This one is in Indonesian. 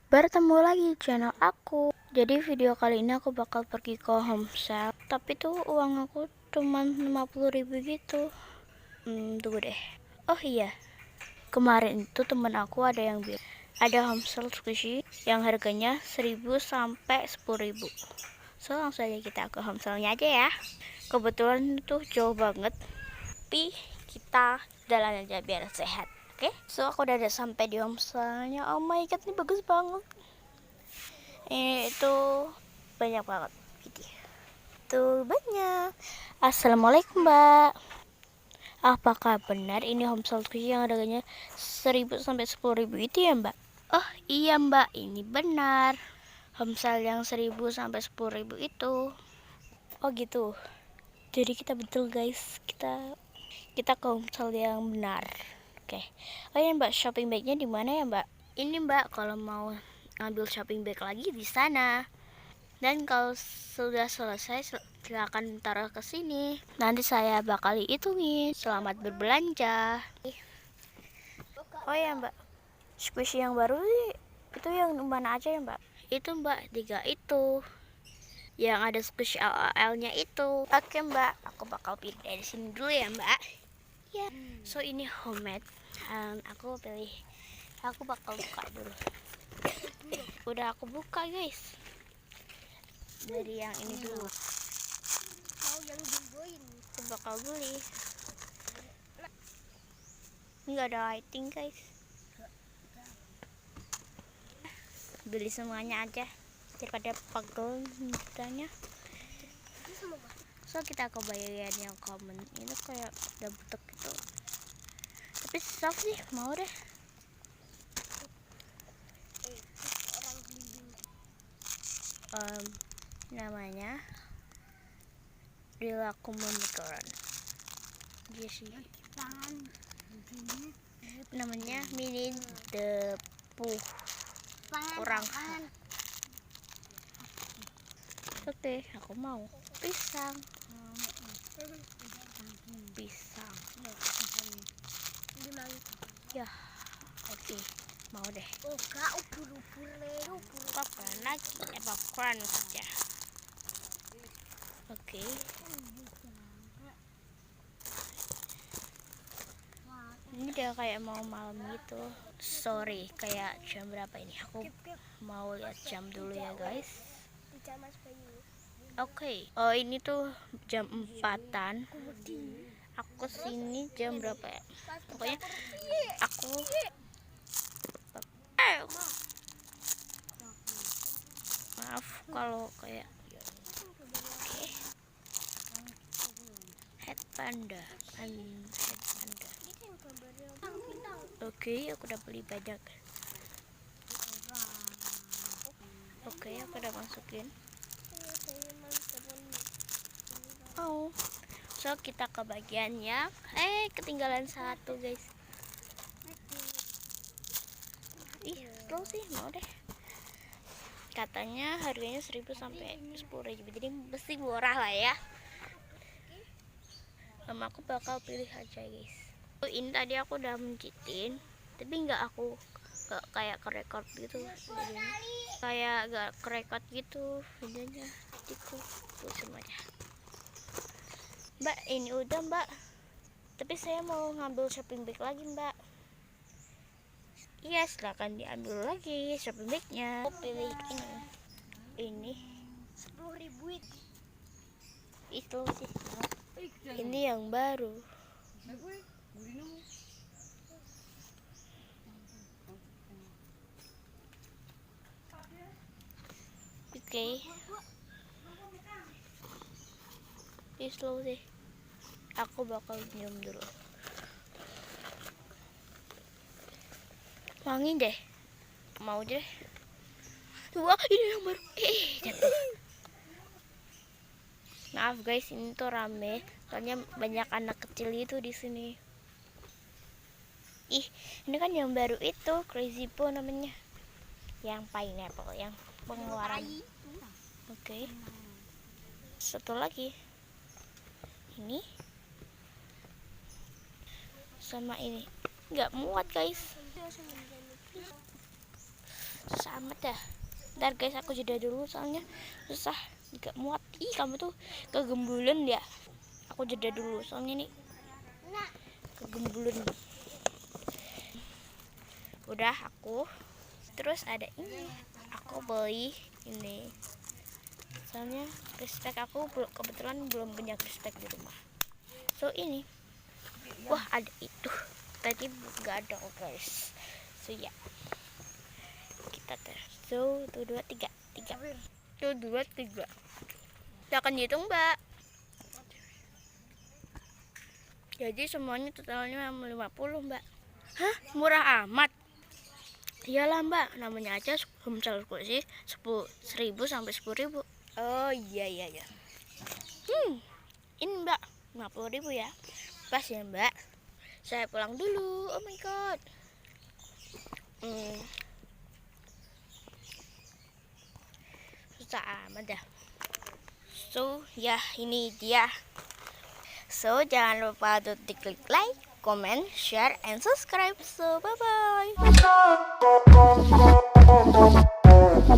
Bertemu lagi di channel aku. Jadi video kali ini aku bakal pergi ke home sale. Tapi tuh uang aku cuma 50.000 gitu. Tunggu deh. Oh iya, kemarin itu temen aku ada yang bilang ada home sale squishy yang harganya 1.000 sampai 10.000. So langsung aja kita ke home sale-nya aja ya. Kebetulan itu jauh banget, tapi kita jalan aja biar sehat. Oke, so aku udah sampai di home sale-nya. Oh my god, ini bagus banget. Ini itu banyak banget gitu. Tuh banyak. Assalamualaikum mbak. Apakah benar ini home sale yang harganya 1.000 sampai 10.000 itu ya mbak? Oh iya mbak, ini benar. Home sale yang 1.000 sampai 10.000 itu. Oh gitu. Jadi kita betul guys. Kita ke home sale yang benar. Oke. Oh ya mbak, shopping bagnya di mana ya mbak? Ini mbak, kalau mau ngambil shopping bag lagi di sana. Dan kalau sudah selesai silakan taruh ke sini. Nanti saya bakal hitungin. Selamat berbelanja. Oh ya mbak, squishy yang baru itu yang mana aja ya mbak? Itu mbak, 3 itu. Yang ada squishy LL-nya itu. Oke mbak, aku bakal pilih dari sini dulu ya mbak. Ya. So ini homemade. Aku bakal buka dulu. Udah aku buka guys. Dari yang ini dulu. Mau yang diboin. Aku bakal beli. Nggak ada lighting guys. Beli semuanya aja daripada pegel mitanya. So kita ke bagian yang common. Ini kayak udah butek gitu. Tapi soft sih, mau deh. Orang bimbing. Namanya Rilakumunicorn. Dia sih. Namanya mini depuh. Kurang. Oke, aku mau pisang. Pisang. Ya, oke, mau deh. Oh, kak, ubur-ubur leo, Popcorn lagi, popcorn saja. Oke. Ini udah kayak mau malam gitu. Sorry, kayak jam berapa ini? Aku mau lihat jam dulu ya guys. Oke. Oh ini tuh jam 4-an. Aku sini jam berapa ya? Pokoknya aku maaf kalau kayak oke. Head panda. Head panda. Oke, aku udah beli banyak. Oke, aku udah masukin. Oh, so kita ke bagian yang ketinggalan satu guys. Ih, slow sih, mau deh. Katanya harganya 1.000 sampai 10.000, jadi mesti murah lah ya. Aku bakal pilih aja guys. Ini tadi aku udah mencitin, tapi nggak kayak kerekord gitu. Kayak nggak kerekord gitu videonya. Gitu tuh semuanya. Mbak, ini udah mbak. Tapi saya mau ngambil shopping bag lagi mbak. Iya, silahkan diambil lagi shopping bagnya. Aku pilih ini 10.000 itu sih. Ini yang baru. Oke. Slow sih. Aku bakal minum dulu. Wangi deh. Mau deh. Wah, ini yang baru. Jatuh. Maaf guys, ini tuh rame. Soalnya banyak anak kecil itu di sini. Ih, ini kan yang baru itu, Crazy Po namanya. Yang pineapple, yang pengeluaran. Oke. Satu lagi. Ini. Sama ini. Nggak muat guys. amat dah. Ntar guys, aku jeda dulu soalnya susah, nggak muat. Ih, kamu tuh kegembulan ya. Aku jeda dulu soalnya nih Nah, kegembulan. Udah aku. Terus ada ini, aku beli ini. Soalnya respect aku kebetulan belum punya respect di rumah. So ini, wah ada itu. Tadi nggak ada guys. So ya, kita tes. So 1, 2, 3, 3. 1, 2, 3. Kita akan hitung mbak. Jadi semuanya totalnya 50 mbak. Hah, murah amat. Iyalah mbak, namanya aja homesel sih 10.000 sampai 10.000. Oh iya. Ini mbak 50.000 ya. Pas ya mbak. Saya pulang dulu. Oh my god. Susah amat dah. So ya ini dia. So jangan lupa untuk diklik like, comment, share, and subscribe. So bye bye.